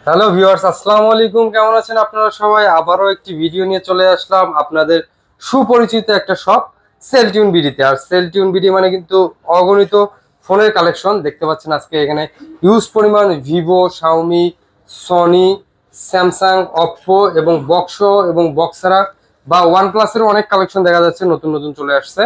Hello viewers, আসসালামু আলাইকুম। কেমন আছেন আপনারা সবাই? আবারও একটি ভিডিও নিয়ে চলে আসলাম আপনাদের সুপরিচিত একটা শপ সেলটিউন বিডিতে। আর সেলটিউন বিডি মানে কিন্তু অগণিত ফোনের কালেকশন দেখতে পাচ্ছেন। আজকে এখানে হিউজ পরিমাণ Vivo, Xiaomi, Sony, Samsung, Oppo এবং বক্সো এবং বক্সারা বা ওয়ান প্লাসেরও অনেক কালেকশন দেখা যাচ্ছে, নতুন নতুন চলে আসছে।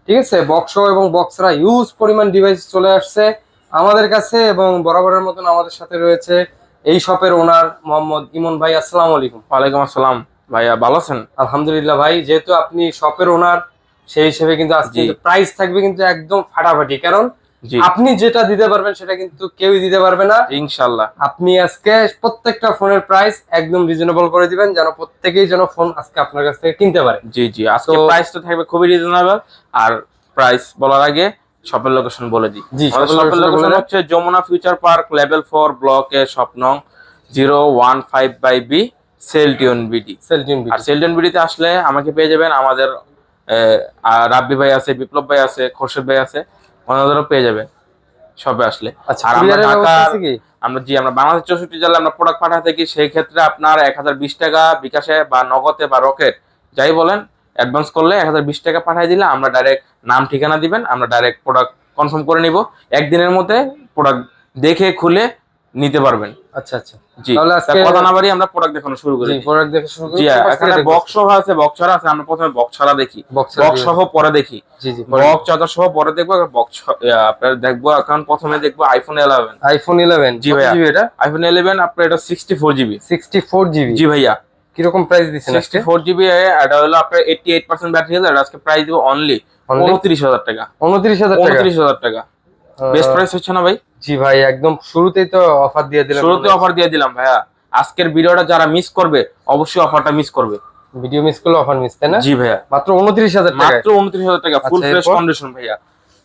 ঠিক আছে, বক্সো এবং বক্সারা হিউজ পরিমাণ ডিভাইস চলে আসছে আমাদের কাছে, এবং বরাবরের মতন আমাদের সাথে রয়েছে এই শপের ওনার মোহাম্মদ ইমন ভাই। আসসালামু আলাইকুম। ওয়ালাইকুম আসসালাম ভাইয়া, ভালো আছেন? আলহামদুলিল্লাহ ভাই, যেহেতু আপনি শপের ওনার সেই হিসেবে কিন্তু আজকে জি প্রাইস থাকবে কিন্তু একদম ফাটাফাটি, কারণ জি আপনি যেটা দিতে পারবেন সেটা কিন্তু কেউই দিতে পারবে না। ইনশাল্লাহ। আপনি আজকে প্রত্যেকটা ফোনের প্রাইস একদম রিজনেবল করে দিবেন, যেন প্রত্যেকেই যেন ফোন আজকে আপনার কাছ থেকে কিনতে পারে। জি জি আজকে প্রাইসটা থাকবে খুবই রিজনেবল। আর প্রাইস বলার আগে শপের লোকেশন বলে দিই। জি, আমাদের শপের লোকেশন হচ্ছে যমুনা ফিউচার পার্ক লেভেল 4 ব্লকে শপ নং 015/B সেলটিউন বিডি। আর সেলটিউন বিডিতে আসলে আমাকে পেয়ে যাবেন। আমাদের রাব্বি ভাই আছে, বিপ্লব ভাই আছে, খোরশেদ ভাই আছে, ওনাদেরও পেয়ে যাবেন শপে আসলে। আচ্ছা, আর আমরা ঢাকার কি আমরা বাংলাদেশ 64 জেলায় আমরা প্রোডাক্ট পাঠাতে থাকি। সেই ক্ষেত্রে আপনার 1020 টাকা বিকাশে বা নগদে বা রকেট যাই বলেন অ্যাডভান্স করলে 1020 টাকা পাঠিয়ে দিলে আমরা ডাইরেক্ট নাম ঠিকানা দিবেন, আমরা ডাইরেক্ট প্রোডাক্ট কনফার্ম করে নিব। একদিনের মধ্যে প্রোডাক্ট দেখে খুলে নিতে পারবেন। আচ্ছা আচ্ছা, জি, তাহলে আজকে কথা না বাড়ি আমরা প্রোডাক্ট দেখানো শুরু করি। জি, প্রোডাক্ট দেখে শুরু করি। জি, এখানে বক্স সহ আছে, বক্সার আছে। আমরা প্রথমে বক্সারা দেখি, বক্স সহ পরে দেখি। জি জি, বক্স চার্জার সহ পরে দেখবো, বক্স আপনার দেখবো। এখন প্রথমে দেখবো আইফোন 11। আইফোন 11, জি ভাইয়া, এটা আইফোন 11 আপনার এটা 64GB। 64GB? জি ভাইয়া, কিরকম প্রাইস দিচ্ছেন? 64GB এটা হলো আপনার 88% ব্যাটারি হেলথ। আর আজকে প্রাইস দিব অনলি 29,000 টাকা। 29,000 টাকা? 29,000 টাকা বেস্ট প্রাইস হচ্ছে না ভাই? জি ভাই, একদম শুরুতেই তো অফার দিয়ে দিলাম। শুরুতে অফার দিয়ে দিলাম ভাইয়া। আজকের ভিডিওটা যারা মিস করবে অবশ্যই অফারটা মিস করবে। ভিডিও মিস করলে অফার মিস, তাই না? জি ভাইয়া, মাত্র 29,000 টাকা। মাত্র 29,000 টাকা ফুল ফ্রেশ কন্ডিশন ভাইয়া।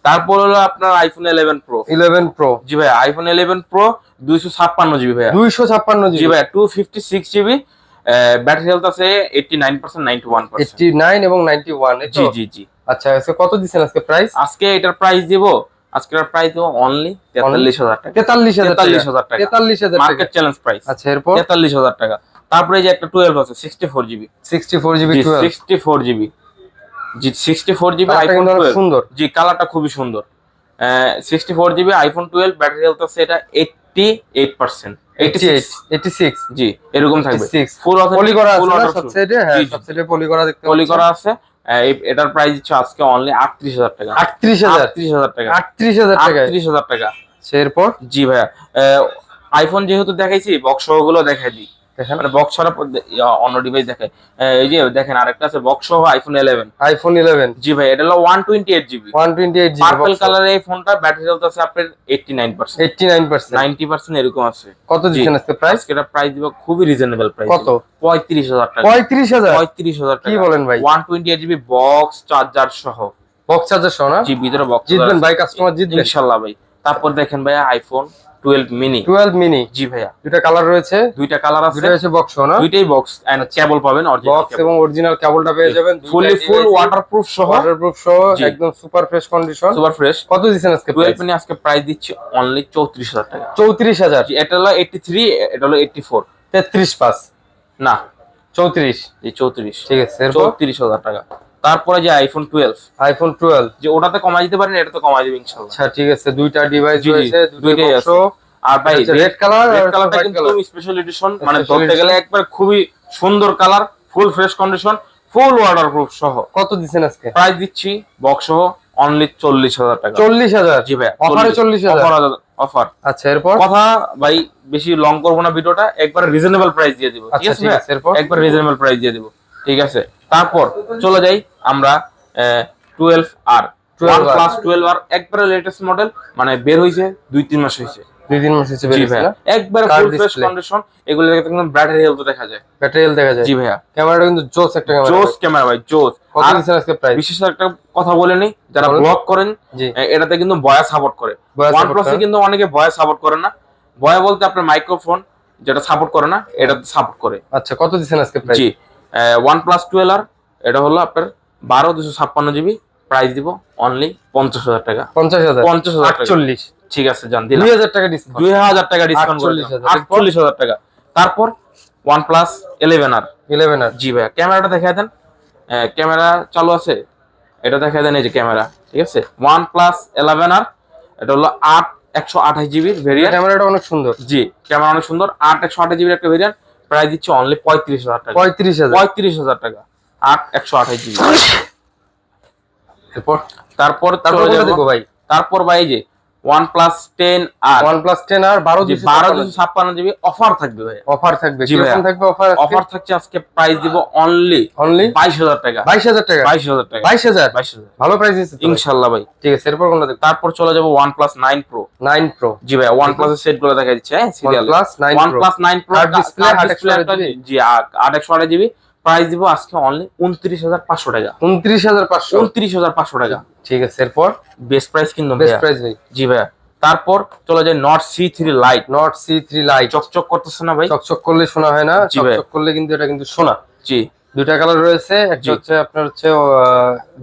তারপর হলো আপনার আইফোন 11 প্রো। 11 প্রো? জি ভাইয়া, আইফোন 11 প্রো 256GB ভাইয়া। 256GB? জি ভাইয়া, 256GB ব্যাটারি হেলথ আছে 89%, 91%। 89 এবং 91? জি জি জি। আচ্ছা, আজকে কত দিচ্ছেন আজকে প্রাইস? আজকে এটার প্রাইস দিব, আজকের প্রাইস দিব অনলি 43,000 টাকা। 43,000 টাকা? 43,000 টাকা মার্কেট চ্যালেঞ্জ প্রাইস। আচ্ছা, এরপর 43,000 টাকা। তারপরে যে একটা 12 আছে 64GB। 64GB? 64GB, জি 64GB আইফোন 12। সুন্দর। জি, কালারটা খুবই সুন্দর। 64GB আইফোন 12 ব্যাটারি হেলথ আছে এটা 88%, 86? জি এরকম থাকবে। ফুল পলি করা আছে না সব সাইডে? হ্যাঁ, সব সাইডে পলি করা দেখতে পলি করা আছে। এটার প্রাইস হচ্ছে আজকে অনলি 38,000 টাকা। 38,000 টাকা? 38,000 টাকা? 38,000 টাকা। এরপর জি ভাইয়া, আইফোন যেহেতু দেখাইছি বক্স সহ গুলো দেখাই দিই। মানে বক্স ছাড়া অন্য ডিভাইস দেখায়। এই যে দেখেন আরেকটা আছে বক্স সহ আইফোন 11। আইফোন 11? জি ভাই, এটা হলো 128GB। 128GB পার্পল কালারের এই ফোনটা ব্যাটারি হেলথ আছে আপনার 89%, 89%, 90% এরকম আছে। কত দিচ্ছেন আজকে প্রাইস? এটা প্রাইস দিব খুবই রিজনেবল প্রাইস। কত? 35,000 টাকা। 35,000? 35,000 টাকা? কি বলেন ভাই? 128GB বক্স চার্জার সহ। বক্স চার্জার সহ না? জি, ভিতরে বক্স। জিতবেন ভাই, কাস্টমার জিতবেন ইনশাআল্লাহ ভাই। তারপর দেখেন ভাইয়া আইফোন 12 মিনি। 12 মিনি? জি ভাইয়া, দুইটা কালার রয়েছে? দুইটা কালার আছে। দুইটা হচ্ছে বক্স সহ না? দুইটাই বক্স এন্ড কেবল পাবেন, অরিজিনাল বক্স এবং অরিজিনাল কেবলটা পেয়ে যাবেন। ফুল ওয়াটারপ্রুফ সহ। ওয়াটারপ্রুফ সহ, একদম super fresh condition, super fresh. কত দিছেন আজকে 12 মিনি? আজকে প্রাইস দিচ্ছি অনলি 34,000 টাকা। 34,000? জি, এটা হলো 83, এটা হলো 84। 33.5? না, 34? এই 34। ঠিক আছে, এরপর 34,000 টাকা। তারপরে যে আইফোন 12। আইফোন 12? যে ওটাতে কমাই দিতে পারেন, এটাতে কমাই দিবেন ইনশাআল্লাহ। আচ্ছা ঠিক আছে, দুইটা ডিভাইস রয়েছে, দুইটাই আছে। আর ভাই রেড কালার, রেড কালারটা কিন্তু স্পেশাল এডিশন, মানে ধরতে গেলে একবার খুবই সুন্দর কালার, ফুল ফ্রেশ কন্ডিশন, ফুল ওয়াটারপ্রুফ সহ। কত দিছেন আজকে প্রাইস দিচ্ছি বক্স সহ অনলি 40,000 টাকা। 40,000? জি ভাই, অফারে 40,000? অফার। আচ্ছা, এরপর কথা ভাই বেশি লং করব না ভিডিওটা, একবার রিজনেবল প্রাইস দিয়ে দিব। ঠিক আছে, এরপর একবার রিজনেবল প্রাইস দিয়ে দিব। ঠিক আছে, তারপর চলে যাই আমরা 12R, OnePlus 12R একবারে লেটেস্ট মডেল, মানে বের হইছে 2-3 মাস হইছে। 2-3 মাস হইছে বের হইছে না? একবার ফুল ফ্রেশ কন্ডিশন। এগুলো দেখতে একদম ব্যাটারি হেলথ দেখা যায়। ব্যাটারি হেলথ দেখা যায়? জি ভাইয়া, ক্যামেরাটা কিন্তু জোস একটা ক্যামেরা। জোস ক্যামেরা ভাই, জোস। কত দিছেন আজকে প্রাইস? বিশেষ একটা কথা বলে নেই, যারা ব্লগ করেন এটাতে কিন্তু ভয়েস সাপোর্ট করে। OnePlus এ কিন্তু অনেকে ভয়েস সাপোর্ট করে না। ভয়েস বলতে আপনার মাইক্রোফোন যেটা সাপোর্ট করে না, এটা সাপোর্ট করে। আচ্ছা, কত দিছেন আজকে প্রাইস? জি, OnePlus 12R এটা হলো আপনার 12 256GB। প্রাইস দিব অনলি 50,000 টাকা। 50,000? 50,000 টাকা? 48? ঠিক আছে, জান দিলাম 2,000 টাকা ডিসকাউন্ট। 2,000 টাকা ডিসকাউন্ট করে 48,000 টাকা। তারপর OnePlus 11R 11R জি ভাইয়া ক্যামেরাটা দেখায় দেন, ক্যামেরা চালু আছে, এটা দেখায় দেন, এই যে ক্যামেরা, ঠিক আছে। OnePlus 11R, এটা হলো 128GB ভেরিয়েন্ট। ক্যামেরাটা অনেক সুন্দর। জি ক্যামেরা অনেক সুন্দর, 128GB একটা ভেরিয়েন্ট, প্রাইস দিচ্ছে অনলি 35,000 টাকা। 35,000 টাকা 128GB। এরপর তারপর তারপর চলে কোনটা যাবো, দেখবো ভাই? তারপর ভাই এই যে OnePlus 10R, OnePlus 10R 12,256GB offer থাকবে ভাই। অফার থাকবে, জি ভাইয়া। কিরকম থাকবে অফার? অফার থাকছে আজকে, প্রাইস দিব অনলি 22,000 টাকা। 22,000 টাকা। 22,000 টাকা। 22,000 ভালো প্রাইস দিচ্ছে তো ভাই। ইনশাআল্লাহ ভাই। ঠিক আছে, এরপর কোনটা দেখবো? তারপর চলে যাবো OnePlus 9 Pro। 9 Pro জি ভাই OnePlus এর সেট গুলো দেখা দিচ্ছে, হ্যাঁ serial. OnePlus 9 Pro OnePlus 9 Pro Hard display, card 828GB জি 828GB, প্রাইস দিব আজকে অনলি 29,500 টাকা। 29,500 29,500 টাকা। ঠিক আছে, এরপর বেস্ট প্রাইস কিন্তু বেস্ট ভাইয়া। প্রাইস ভাই। জি ভাইয়া। তারপর চলে যায় Note C3 Lite। Note C3 Lite চকচক করতেছে না ভাই? চকচক করলে শোনা হয় না, জি ভাই। চকচক করলে কিন্তু এটা কিন্তু শোনা। জি দুইটা কালার রয়েছে, একটা জি। হচ্ছে আপনার হচ্ছে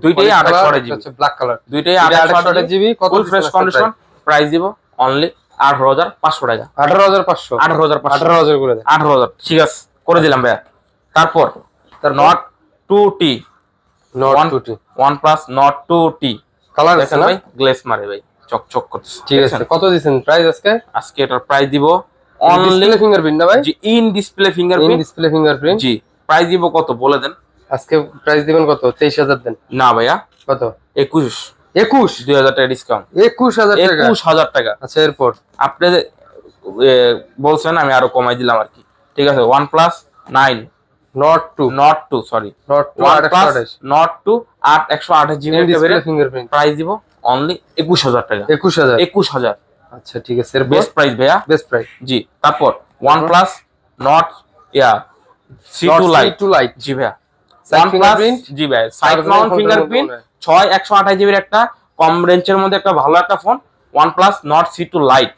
দুইটাই 28GB, হচ্ছে ব্ল্যাক কালার। দুইটাই 28GB 28GB, কত ফুল ফ্রেশ কন্ডিশন, প্রাইস দিব অনলি 18,500 টাকা। 18,500 18,500 18,000 করে দেন। 18,000 ঠিক আছে, করে দিলাম ভাইয়া। তারপর Note 2T, Note 2T OnePlus Note 2T colour আছে দেখেন না? ভাই, গ্লেস মারে ভাই, চকচক করতেছে। ঠিক আছে, কত দিবেন প্রাইস আজকে? আজকে এটার প্রাইস দিব অনলি, ডিসপ্লে ফিঙ্গারপ্রিন্ট না ভাই? জি in display in fingerprint. Display fingerprint. জি প্রাইস দিব কত বলে দেন? আজকে প্রাইস দিবেন কত? 23,000 দেন। না ভাইয়া, কত? 21 21 2,000 টাকা ডিসকাউন্ট। 21,000 টাকা। 21,000 টাকা। আচ্ছা, এরপর আপনি বলছেন, আমি আরো কমাই দিলাম আর কি। ঠিক আছে, OnePlus 9 Note 2 Note 2 sorry Note 2 OnePlus 828 Note 2 128GB in একটা ডিসপ্লে ভেরিয়েন্ট, ফিঙ্গারপ্রিন্ট প্রাইস দিব অনলি 21,000 টাকা। 21,000। 21,000 আচ্ছা, ঠিক আছে, এরপর বেস্ট প্রাইস ভাইয়া। Best price. জি তারপর OnePlus Note C2 Lite। জি ভাইয়া Side OnePlus, fingerprint? জি ভাই সাইড মাউন্ট ফিঙ্গারপ্রিন্ট, 128GB একটা কম রেঞ্জের মধ্যে একটা ভালো একটা phone, OnePlus Note C2 Lite,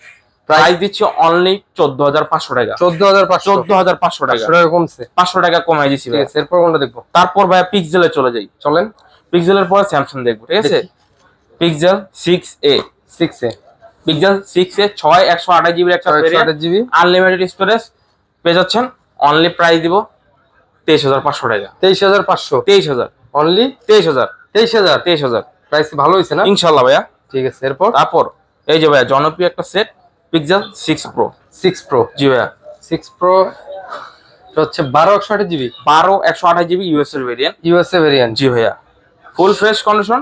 price দিচ্ছি অনলি 14,500 টাকা। 14,500 14,500 টাকা। 500 টাকা কমছে। 500 টাকা কমাই দিছি ঠিক ভাই। আছে, এরপর কোনটা দেখবো? তারপর ভাই পিক্সেলে চলে যাই, চলেন। পিক্সেলের পরে স্যামসাং দেখবো, ঠিক আছে। Pixel 6a, 6A pixel 6a 128GB একটা ভেরিয়েন্ট, 128GB আনলিমিটেড স্টোরেজ পেয়ে যাচ্ছেন, অনলি প্রাইস দিব 23,500 টাকা। 23,500 23,000 অনলি 23,000 23,000 23,000 প্রাইস ভালো হইছে না? ইনশাআল্লাহ ভাইয়া। ঠিক আছে, এরপর তারপর এই যে ভাইয়া জনপ্রিয় একটা সেট পিক্সেল 6 Pro। 6 Pro জি ভাইয়া 6 Pro হচ্ছে 12/128GB 128GB ইউএস এর ভেরিয়েন্ট। USA variant. জি ভাইয়া ফুল ফ্রেশ কন্ডিশন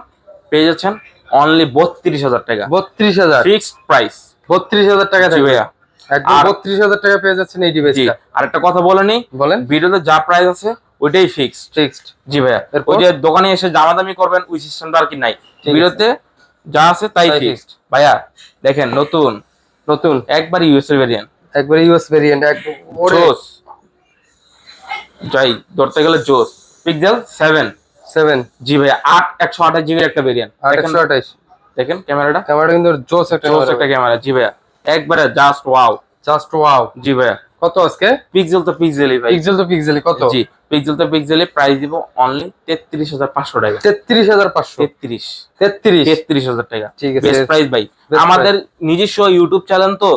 পেয়ে যাচ্ছেন অনলি 32,000 টাকা। 32,000 ফিক্সড প্রাইস 32,000 টাকা জি থাকবে। ভাইয়া। একদম আর 32,000 টাকা পেয়ে যাচ্ছেন এই জি ডিভাইসটা। আরেকটা কথা বলে নেই, বলেন। ভিডিওতে যা প্রাইস আছে ওইটাই ফিক্সড। ফিক্সড। জি ভাইয়া, এরপর? ওই যে দোকানে এসে দামাদামি করবেন ওই সিস্টেমটা আর কি নাই, ঠিক ভিডিওতে যা আছে তাই তাই ফিক্সড। ভাইয়া দেখেন নতুন নতুন একবার ইউএস এর ভেরিয়েন্ট, একবার ইউএস ভেরিয়েন্ট একদম ওরে জোস, যাই ধরতে গেলে জোস। পিক্সেল 7 7 জি ভাইয়া 128GB একটা ভেরিয়েন্ট। দেখেন 828 দেখেন ক্যামেরাটা, ক্যামেরা কিন্তু জোস একটা জোস একটা ক্যামেরা। জি ভাইয়া একবারে জাস্ট ওয়াও। Just wow. জি ভাইয়া কত আজকে? পিক্সেল তো পিক্সেলই ভাই। পিক্সেল তো পিক্সেলই কত? জি পিক্সেল তো পিক্সেলই, প্রাইস দিব অনলি 33,500 টাকা। 33,500 33 33 টাকা। ঠিক আছে, বেস্ট প্রাইস ভাই। best আমাদের নিজস্ব ইউটিউব চ্যানেল তো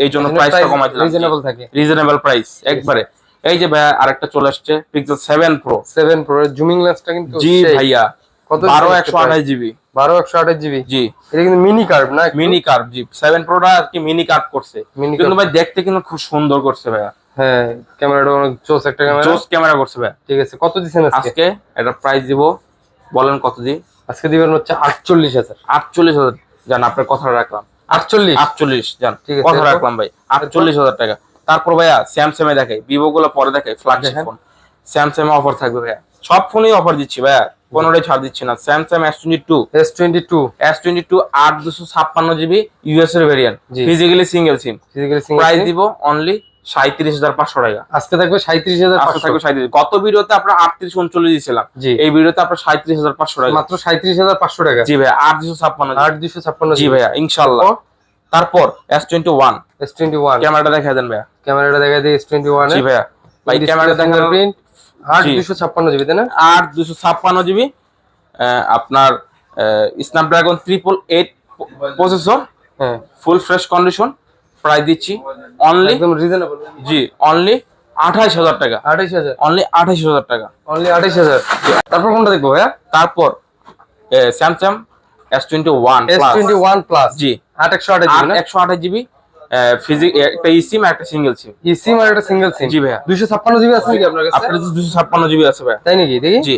এই জন্য প্রাইসটা কমাই দিলাম, রিজনেবল থাকে। রিজনেবল প্রাইস একবারে। এই যে ভাইয়া আরেকটা চলে আসছে পিক্সেল 7 Pro। 7 Pro এর জুমিং লেন্সটা কিন্তু জি সেই। ভাইয়া কত 12/128GB 12/128GB জি এটা কিন্তু মিনি কার্ভ না? Mini curve. জি 7 Proটা আর কি মিনি কার্ভ করছে, মিনি কিন্তু ভাই দেখতে কিন্তু খুব সুন্দর করছে ভাইয়া। হ্যাঁ, ক্যামেরাটা অনেক জোস একটা ক্যামেরা। জোস ক্যামেরা করছে ভাইয়া। ঠিক আছে, কত দিছেন আজকে? আজকে এটা প্রাইস দিব, বলেন কত দিই? আজকে দিবেন হচ্ছে 48,000। 48,000 জান, আপনার কথা রাখলাম। 48 জান, ঠিক আছে, কথা এরপর? রাখলাম ভাই। 48,000 টাকা। তারপর ভাইয়া স্যামসাং এ দেখাই, ভিভো গুলো পরে দেখাই, ফ্ল্যাগশিপ দেখেন। ফোন। স্যামসাং এ অফার থাকবে ভাইয়া, সব ফোনেই অফার দিচ্ছি ভাইয়া, কোনোটাই ছাড় দিচ্ছি না। Samsung S22 S22 8/256GB US এর ভেরিয়েন্ট, জি। ফিজিক্যালি সিঙ্গেল সিম, ফিজিক্যালি সিঙ্গেল প্রাইস দিব অনলি 37,500 টাকা। আজকে থাকবে আজকে 37,500 থাকবে 37। গত ভিডিওতে আপনার 38-39 দিয়েছিলাম, জি। এই ভিডিওতে আপনার 37,500 টাকা। মাত্র 37,500 টাকা। জি ভাইয়া 8/256। 8,256 জি ভাইয়া ইনশাআল্লাহ। তারপর S21 S21 ক্যামেরাটা দেখায় দেন ভাইয়া। ক্যামেরাটা দেখা দিই S21 জি ভাইয়া ভাই ক্যামেরা ফিঙ্গারপ্রিন্ট 8,256GB তাই না? 8/256GB, আপনার স্ন্যাপড্রাগন 888 প্রসেসর, হ্যাঁ, ফুল ফ্রেশ কন্ডিশন, প্রাইস দিচ্ছি অনলি, একদম রিজনেবল। জি অনলি 28,000 টাকা, 28,000, অনলি 28,000 টাকা। অনলি 28,000। তারপর কোনটা দেখবো ভাইয়া? তারপর Samsung S21 plus, S21 plus, জি 8/128 জিবি না? 128 জিবি ফিজিক, একটা ইসিম আর একটা সিঙ্গেল সিম। সিম আর একটা সিঙ্গেল সিম। জি ভাইয়া। 256 জিবি আছে নাকি আপনার কাছে? আপনার 256 জিবি আছে ভাইয়া। তাই নাকি? দেখি জি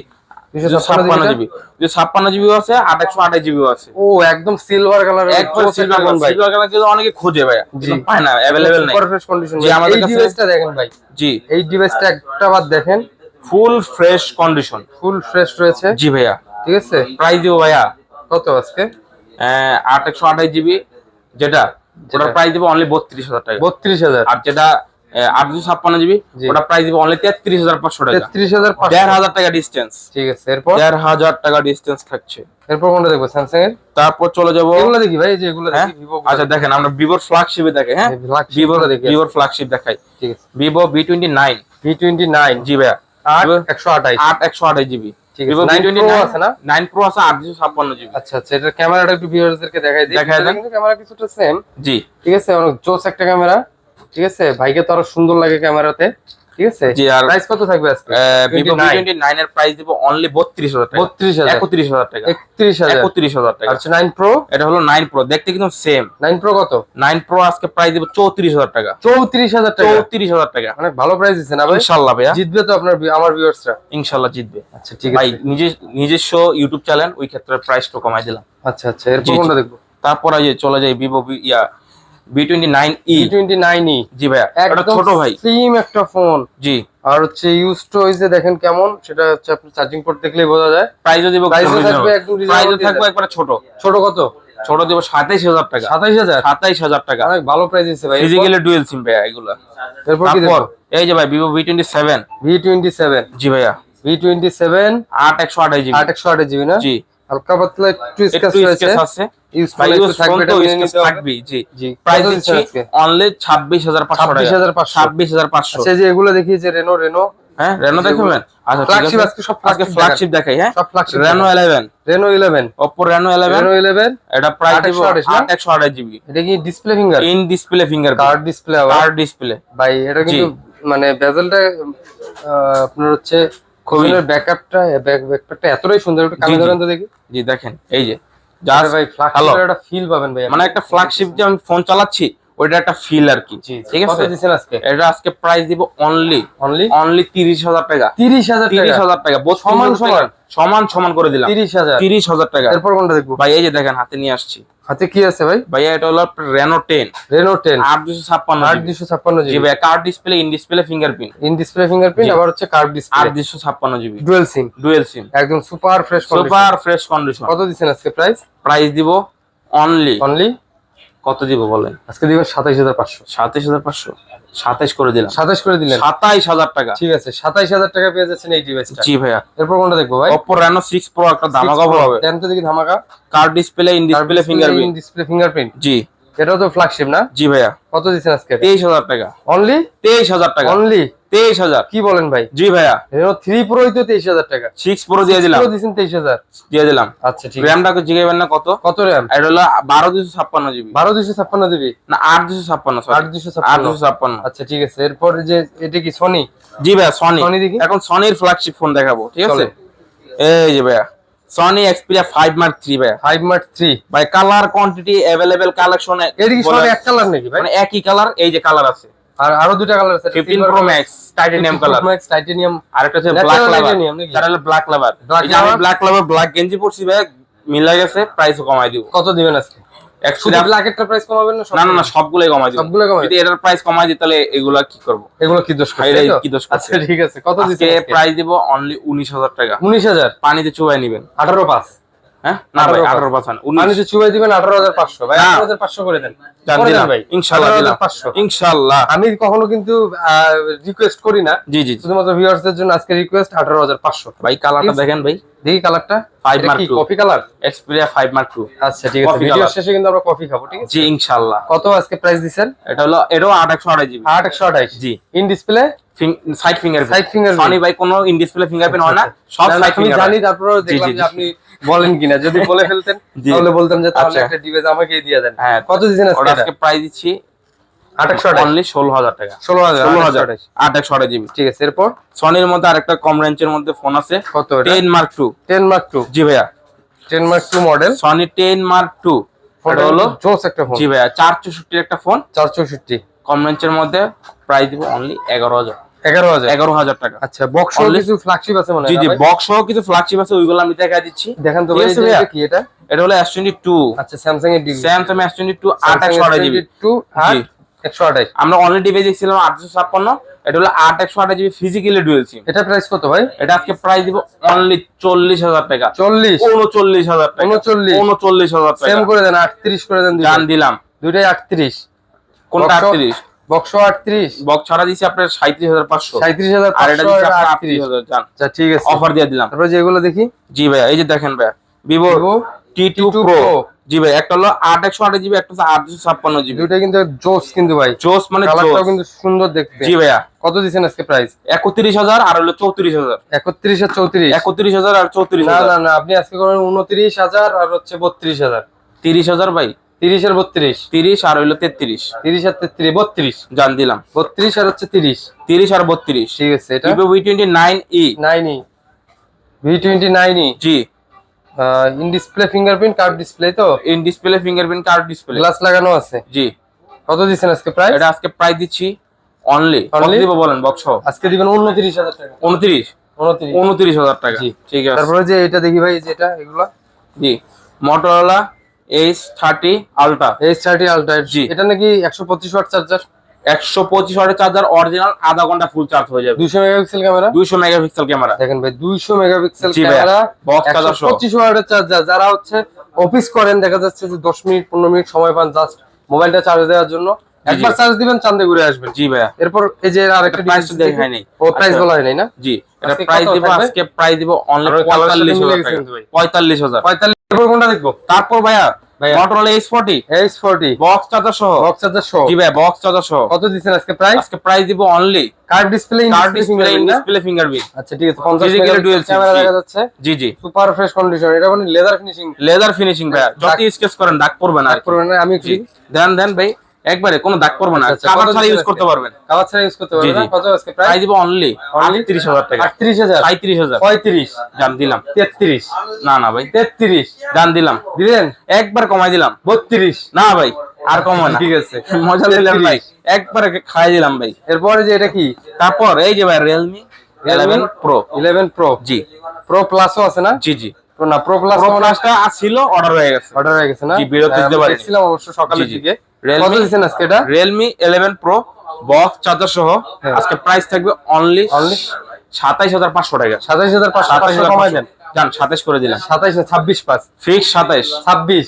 256 জিবি, 256 জিবি আছে, 128 জিবি আছে। ও একদম সিলভার কালারের, একবার সিলভার কালার কিন্তু অনেকে খোঁজে ভাইয়া, জি পায় না, अवेलेबल নাই। Super fresh condition. জি আমাদের এই কাছে, ডিভাইসটা দেখেন ভাই, জি এই ডিভাইসটা একটা বার দেখেন, full fresh condition. Full fresh রয়েছে। জি ভাইয়া। ঠিক আছে, প্রাইস দিব ভাইয়া কত আজকে? 128 জিবি যেটা, ওটার প্রাইস দিব অনলি 32,000 টাকা। 32,000। আর যেটা 856 জিবি, জি। ওটা প্রাইস দিব অনলি 33,500 টাকা। 33,500। 1,500 টাকা ডিসটেন্স। ঠিক আছে, এরপর 1,500 টাকা ডিসটেন্স থাকছে। এরপর কোনটা দেখবো? স্যামসাং এর। তারপর চলে যাব, এগুলো দেখি ভাই, এই যে এগুলো দেখি, ভিভো। আচ্ছা দেখেন, আমরা ভিভোর ফ্ল্যাগশিপে দেখে, হ্যাঁ ভিভোর ফ্ল্যাগশিপ দেখাই। ঠিক আছে, ভিভো V29। V29। জি ভাইয়া। 8/128। 128 জিবি। ঠিক আছে, ভিভো 9 Pro V29 আছে না? 9 Pro আছে 856 জিবি। আচ্ছা আচ্ছা, এটার ক্যামেরাটা একটু ভিউয়ারদেরকে দেখাই দিই। দেখাই দেন। কিন্তু ক্যামেরা কিছুটা সেম। জি ঠিক আছে, অনেক জোস একটা ক্যামেরা। ঠিক আছে, ভাইকে তো আরো সুন্দর লাগে ক্যামেরাতে। ঠিক আছে, জি। আর প্রাইস কত থাকবে আজকে? ভিভো V29 এর প্রাইস দিব অনলি 32,000 টাকা। 32,000, 31,000 টাকা, 31,000। 31,000 টাকা। আচ্ছা 9 Pro, এটা হলো 9 Pro, দেখতে কিন্তু সেম। 9 Pro কত? 9 Pro আজকে প্রাইস দিব 34,000 টাকা। 34,000 টাকা। 34,000 টাকা। অনেক ভালো প্রাইস দিচ্ছেন না ভাই? ইনশাআল্লাহ ভাইয়া, জিতবে তো আপনার আমার ভিউয়ার্সরা? ইনশাআল্লাহ জিতবে। আচ্ছা ঠিক ভাই আছে। নিজস্ব ইউটিউব চ্যানেল, ওই ক্ষেত্রে প্রাইসটা কমাই দিলাম। আচ্ছা আচ্ছা, এরপর জি, কোনটা দেখবো? তারপর চলে যাই ভিভো V29e। V29e। জি ভাইয়া, এটা একদম ছোট ভাই। স্লিম একটা ফোন। জি। আর হচ্ছে ইউজ টু হইছে দেখেন কেমন, সেটা হচ্ছে আপনি চার্জিং পোর্ট দেখলেই বোঝা যায়। প্রাইসও দিব, প্রাইসও থাকবে একদম রিজনেবল। প্রাইসও থাকবে একবারে ছোট। ছোট কত? ছোট দিব 27,000 টাকা। 27,000। 27,000 টাকা। অনেক ভালো প্রাইস দিচ্ছে ভাই। ফিজিক্যালি ডুয়াল সিম ভাইয়া এগুলা। এরপর কি তারপর দেখবো? এই যে ভাই ভিভো V27। V27। জি ভাইয়া। V27 8/128 GB. 8/128 জিবি না? জি। হালকা পাতলা একটু স্ক্র্যাচ একটু রয়েছে। স্কেচ আছে ইউজ ভাই, করলে একটু ইউজ থাকবে, ফোন এটা তো মেনে স্কেচ নিতে হবে। থাকবেই। জি। জি, প্রাইস কত দিচ্ছি দিচ্ছেন আজকে? অনলি 26,500 টাকা। 26,500। 26,500। আচ্ছা, যে এগুলো দেখি, যে রেনো হ্যাঁ রেনো দেখবেন। আচ্ছা ঠিক ফ্ল্যাগশিপ, আছে, আজকে সব আজকে ফ্ল্যাগশিপ দেখাই। হ্যাঁ সব flagship Reno 11, Reno 11, Oppo Reno 11। Reno 11। এটা প্রাইস দিব 8/128 না? 8/128 জিবি। এটা কি display finger? In display finger, card display আবার? কার্ড ডিসপ্লে ভাই এটা কিন্তু মানে বেজেলটা আপনার হচ্ছে খুবই, ব্যাকআপটা, ব্যাকপ্যাকটা এতটাই সুন্দর, একটু কানে জি, জি। ধরেন তো দেখি। জি দেখেন, এই যে আরে ভাই, ফ্ল্যাগশিপের একটা ফিল পাবেন ভাই। মানে একটা ফ্ল্যাগশিপ যে আমি ফোন চালাচ্ছি, ওইটা একটা ফিল আর কি। জি, ঠিক কত আছে। দিছেন আজকে? এটা আজকে প্রাইস দিব অনলি অনলি 30,000 টাকা। 30,000 টাকা। 30,000 টাকা, সমান সমান সমান সমান করে দিলাম। 30,000। 30,000 টাকা। এরপর কোনটা দেখবো? ভাই এই যে দেখেন, হাতে নিয়ে আসছি। হাতে কি আছে ভাই? ভাইয়া এটা হলো রেনো 10। রেনো 10 8/256 8/256 জি জিবি। ভাই, curved display, in display fingerprint. In display fingerprint, জি। আবার হচ্ছে curve display. 8/256 GB dual SIM, dual SIM, একদম super fresh condition. Super fresh condition. কত দিছেন আজকে প্রাইস? প্রাইস দিব অনলি, অনলি কত দিব বলেন? আজকে দিবেন 27,500। 27,500, 27 করে দিলাম। 27 করে দিলেন। 27,000 টাকা। ঠিক আছে, 27,000 টাকা পেয়ে যাচ্ছেন এই ডিভাইসটা। জি ভাইয়া। এরপর কোনটা দেখবো ভাই? Oppo Reno 6 Pro একটা ধামাকা হবে। দেন তো দেখি ধামাকা। Curved display, in display fingerprint. Display fingerprint. জি। এটাও তো ফ্ল্যাগশিপ না? জি ভাইয়া। কত দিছেন আজকে? 23,000 টাকা। অনলি 23,000 টাকা। অনলি 23,000। কি বলেন ভাই? জি ভাইয়া। রেনো 3 প্রোই তো 23,000 টাকা। 6 Pro দিয়ে দিলাম। প্রো দিছেন 23,000। দিয়ে দিলাম। আচ্ছা ঠিক আছে। র‍্যামটাকে জিগাইবেন না কত? কত র‍্যাম? এটা হলো 12/256 জিবি। 12/256 জিবি না 8/256, সরি 8/256। 8/256। আচ্ছা ঠিক আছে, এরপর যে এটা কি সনি? জি ভাইয়া সনি। সনি দেখি। এখন সনির ফ্ল্যাগশিপ ফোন দেখাবো, ঠিক আছে। চলো। এই যে ভাইয়া, সনি Xperia 5 Mark III ভাইয়া। 5 Mark III ভাই কালার কোয়ান্টিটি अवेलेबल কালেকশন। এটা কি সনি এক কালার নাকি ভাই? মানে একই কালার, এই যে কালার আছে। আর আরো দুটো কালার আছে। 15 Pro Max titanium colour, max titanium, আরেকটা হচ্ছে Natural ব্ল্যাক লাভার। titanium নাকি? তার হলো ব্ল্যাক লাভার। Black এই যে আমি Lover? ব্ল্যাক লাভার ব্ল্যাক গেঞ্জি পরছি ভাই, মিলা গেছে, প্রাইসও কমাই দিব। কত দিবেন আজকে? শুধু Xperia, ব্ল্যাকেরটা প্রাইস কমাবেন না? না না না, সবগুলাই কমাই দিব। সবগুলো কমাবেন? যদি এটার প্রাইস কমাই দিই তাহলে এগুলা কি করব? এগুলো কি দোষ করে? ভাইরা কি দোষ করছে? আচ্ছা ঠিক আছে, কত আজকে দিছেন আজকে? প্রাইস দিব অনলি 19,000 টাকা। 19,000। পানিতে চুবাই নেবেন। 18/5। হ্যাঁ না ভাই 18%, 19। পানিতে চুবাই দিবেন 18,500 ভাই। না। 18,500 করে দেন। জান করে দেন দিলাম ভাই। ইনশাআল্লাহ দিলাম 18,500। ইনশাআল্লাহ। আমি কখনো কিন্তু রিকোয়েস্ট করি না, জি জি জি। শুধুমাত্র ভিউয়ার্সদের জন্য আজকে রিকোয়েস্ট 18,500। ভাই কালারটা দেখেন ভাই, দেখি কালারটা। 5 এটা Mark কি II coffee colour? Xperia 5 Mark II। আচ্ছা ঠিক আছে, Coffee ভিডিও color। শেষে কিন্তু আমরা কফি খাবো, ঠিক আছে? জি ইনশাআল্লাহ। কত আজকে প্রাইস দিছেন? এটা হলো, এটাও 8/128 GB. 8/128। G. In display side fingerprint. Side fingerprint. Sony ভাই কোনো ইন ডিসপ্লে ফিঙ্গারপ্রিন্ট হয় না, সব না, না, সাইড আমি ফিঙ্গার। জানি, তারপরেও দেখলাম জি, যে জি। আপনি বলেন কিনা। যদি বলে ফেলতেন জি। তাহলে বলতাম যে তাহলে আচ্ছা। একটা ডিভাইস আমাকেই দিয়ে দেন। হ্যাঁ, কত দিছেন আজকে ওটা এটা? আজকে প্রাইস দিচ্ছি অনলি 16,000 টাকা। 16,000 8 128 জিবি। ঠিক আছে। এরপর সনির মধ্যে আরেকটা কম রেঞ্জের মধ্যে ফোন আছে, কত এটা? 10 Mark II। 10 Mark II। জি ভাইয়া, 10 Mark II model, Sony 10 Mark II। এটা হলো জোস একটা ফোন। জি ভাইয়া 464 একটা ফোন, 464 কম রেঞ্জের মধ্যে, প্রাইস দিব অনলি 11,000। 11,000 টাকা। আচ্ছা, বক্স সহ কিছু ফ্ল্যাগশিপ আছে মনে হয়? জি জি, বক্স সহ কিছু ফ্ল্যাগশিপ আছে, ওইগুলো আমি দেখাই দিচ্ছি। দেখেন তো ভাই, এটা কি? এটা হলো S22। আচ্ছা, স্যামসাং এর ডিভাইস, স্যামসাং S22 8 128 জিবি। 128। আমরা অনলি ডিভাইস দেখছিলাম 856, এটা হলো 8 128 জিবি ফিজিক্যালি ডুয়াল সিম। এটা প্রাইস কত ভাই? এটা আজকে প্রাইস দিব অনলি 40,000 টাকা। 39,000 টাকা। 39,000 টাকা। সেম করে দেন, 38 করে দেন। জান দিলাম দুইটাই 38। কোনটা 38? বক্স 38, বক্স ছাড়া দিছি আপনার 37,500। 37,500 আর এটা দিছি আপনার 38,000। জান, আচ্ছা ঠিক আছে, অফার দিয়ে দিলাম। তারপর যেগুলো দেখি। জি ভাইয়া, এই যে দেখেন ভাইয়া, Vivo T2 Pro। জি ভাই, একটা হলো 8 128 জিবি, একটা হচ্ছে 856 জিবি। দুইটা কিন্তু জোস কিন্তু ভাই, জোস মানে কালারটাও কিন্তু সুন্দর দেখতে। জি ভাইয়া, কত দিবেন আজকে প্রাইস? 31,000 আর হলো 34,000। 31 আর 34? 31,000 আর 34,000। না না না, আপনি আজকে করেন 29,000 আর হচ্ছে 32,000। 30,000 ভাই। 30 আর 32? 30 আর হলো 33। 30 আর 33 32। জান দিলাম 32 আর হচ্ছে 30। 30 আর 32। ঠিক আছে। এটা Vivo V29e। 9e, V29e। জি, in display fingerprint curve display তো? In display fingerprint curve display, glass লাগানো আছে। জি। কত দিবেন আজকে প্রাইস? এটা আজকে প্রাইস দিচ্ছি অনলি, কত দিব বলেন বক্স? আজকে দিবেন 29,000 টাকা। 29,000 টাকা। জি ঠিক আছে। তারপরে যে এটা দেখি ভাই, যেটা এগুলা জি, Motorola H30 Ultra। H30 Ultra, জি। এটা নাকি 125 ওয়াট চার্জার, 125 ওয়াটের চার্জার, অরিজিনাল, আধা ঘন্টা ফুল চার্জ হয়ে যাবে। 200 মেগাপিক্সেল ক্যামেরা। 200 megapixel camera. দেখেন ভাই, 200 মেগাপিক্সেল জি ভাইয়া, ক্যামেরা, বক্স চার্জার সহ। 125 ওয়াটের চার্জার। যারা হচ্ছে অফিস করেন, দেখা যাচ্ছে যে 10 মিনিট 15 মিনিট সময় পান জাস্ট মোবাইলটা চার্জ দেওয়ার জন্য, একবার চার্জ দিবেন, চাঁদে ঘুরে আসবেন। জি ভাইয়া। এরপর এই যে আরেকটা প্রাইস দেখাই নাই। ও প্রাইস বলা হয় নাই না? জি, এটা আজকে প্রাইস কত দিব, থাকবে? আজকে প্রাইস দিব অনলি আর ওই কালারের সাথে মিলে 45,000 গেছে টাকা। কিন্তু ভাই। 45,000। 45। এরপর কোনটা দেখবো? তারপর ভাইয়া Motorola H40 বক্স চার্জার সহ। বক্স চার্জার সহ। জি ভাইয়া, বক্স চার্জার সহ। কত দিবেন আজকে প্রাইস? আজকে প্রাইস দিব only curve display, curve display, in display fingerprint. আচ্ছা ঠিক আছে, 50 Physically dual megapixel SIM, camera জি। দেখা যাচ্ছে। জি জি, সুপার ফ্রেশ কন্ডিশন। এটা মানে লেদার ফিনিশিং। লেদার ফিনিশিং ভাইয়া, যত স্কেচ করেন দাগ পড়বে না আর কি। করবেন না, আমি জি, দেন ভাই, একবারে কোনো দাগ পড়বে না, আচ্ছা, কাভার কত ছাড়া দিবেন ইউজ করতে আজকে? পারবেন। কাভার ছাড়া ইউজ করতে জি, পারবেন না? জি। কত আজকে প্রাইস? প্রাইস দিব অনলি 38,000 টাকা। 38,000? 35,000। 35? জান দিলাম 33? না না ভাই, 33 জান দিলাম, দিবেন? একবার কমাই দিলাম। 32? না ভাই, আর কমায় না। ঠিক আছে, মজা দিলাম ভাই, একবার খাই দিলাম ভাই। এরপরে যে এটা কি? তারপর এই যে ভাই Realme 11 Pro। 11 Pro? জি প্রো প্লাসও আছে না? জি জি, Pro না, প্রো প্লাস Pro Plus-টা ছিল, অর্ডার হয়ে গেছে। অর্ডার হয়ে গেছে না? জি, বিরতি দিতে পারিনি। দেখছিলাম অবশ্য সকালের জি, জি। দিকে। Realme- কত দিবেন আজকে এটা? Realme 11 Pro বক্স চার্জার সহ, হ্যাঁ। আজকে প্রাইস থাকবে অনলি 27,500 টাকা। 27,500 কমাই দেন। জান 27 করে দিলাম। 27 না 26 পাঁচ? ফিক্স 27। 26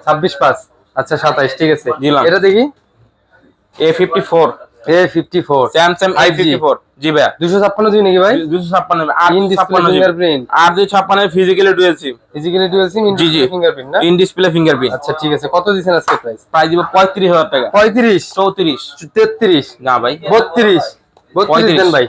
26 পাঁচ। আচ্ছা 27 ঠিক আছে। দিলাম। এটা দেখি। A54 A54 Samsung A54। জি ভাইয়া, 256 দিন নাকি ভাই? 256 আর ইন ডিসপ্লে 256 ফিঙ্গারপ্রিন্ট। আর 256 physically dual SIM. Physically dual SIM, in জি, জি। ডিসপ্লে ফিঙ্গারপ্রিন্ট না? In display fingerprint. আচ্ছা ঠিক আছে, কত দিবেন আজকে প্রাইস? প্রাইস দিব 35,000 টাকা। 35? 34। 33? না ভাই, 32? 32 দেন ভাই।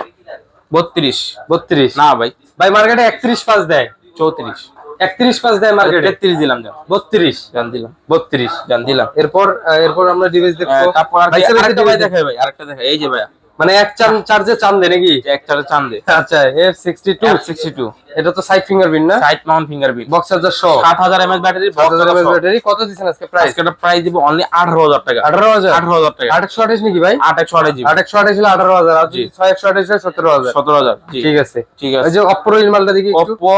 32। 32? না ভাই, ভাই মার্কেটে 31 পাঁচ দেয়। 34। 31 পাঁচ দেয় মার্কেটে। 33 দিলাম। জান 32? জান দিলাম। 32? জান দিলাম। এরপর আমরা ডিভাইস দেখবো। তারপর আর ভাই, আরেকটা ভাই দেখাই ভাই, আরেকটা দেখাই। এই যে ভাইয়া, মানে এক চার্জে চান দেয় নাকি? এক চার্জে চান দে। আচ্ছা, F62? F62 এটা তো সাইড ফিঙ্গারপ্রিন্ট না? Side Mount fingerprint, box charger সহ। 7000 mAh battery, box 7000 mAh battery. কত দিবেন আজকে প্রাইস? আজকে প্রাইস দিব অনলি 18,000 টাকা। 18,000? 18,000 টাকা। 828 নাকি ভাই? 8 128 জিবি। 828 হলে 18,000, আর জি। 628 হলে 17,000। 17,000। জি, ঠিক আছে। ঠিক এই আছে। যে Oppo এর মালটা দেখি একটু। Oppo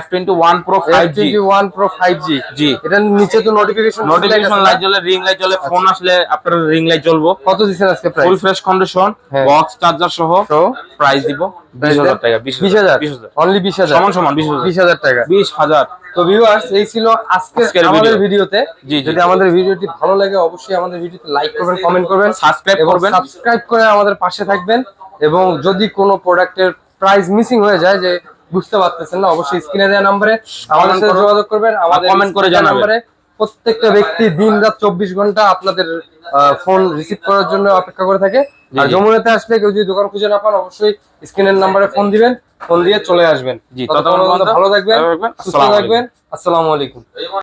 F21 Pro 5G। F21 Pro 5G? জি, এটা নিচে তো নোটিফিকেশন লাইট জ্বলে, রিং লাইট জ্বলে, ফোন আসলে আপনার রিং লাইট জ্বলবো। কত দিবেন আজকে প্রাইস? ফুল ফ্রেশ কন্ডিশন, হ্যাঁ। বক্স চার্জার সহ, তো প্রাইস দিব 20,000 টাকা। 20,000? 20,000 অনলি 20,000? সমান সমান 20,000। 20,000 টাকা। 20,000। তো ভিউয়ার্স, এই ছিল আজকের আমাদের ভিডিওতে। জি, জি। যদি আমাদের ভিডিওটি ভালো লাগে, অবশ্যই আমাদের ভিডিওতে লাইক করবেন, কমেন্ট করবেন, সাবস্ক্রাইব এবং করবেন। সাবস্ক্রাইব করে আমাদের পাশে থাকবেন। এবং যদি কোনো প্রোডাক্টের প্রাইস মিসিং হয়ে যায়, যে বুঝতে পারতেছেন না, অবশ্যই স্ক্রিনে দেওয়া নম্বরে আমাদের সাথে যোগাযোগ করবেন। আমাদের কমেন্ট করে জানাবেন। নম্বরে প্রত্যেকটা ব্যক্তি দিন-রাত 24 ঘন্টা আপনাদের ফোন রিসিভ করার জন্য অপেক্ষা করে থাকে। আর যমুনাতে আসলে কেউ যদি দোকান খুঁজে না পান, অবশ্যই স্ক্রিনের নম্বরে ফোন দিবেন, ফোন দিয়ে চলে আসবেন। জি, ততক্ষণ পর্যন্ত ভালো থাকবেন, সুস্থ থাকবেন। আসসালামু আলাইকুম।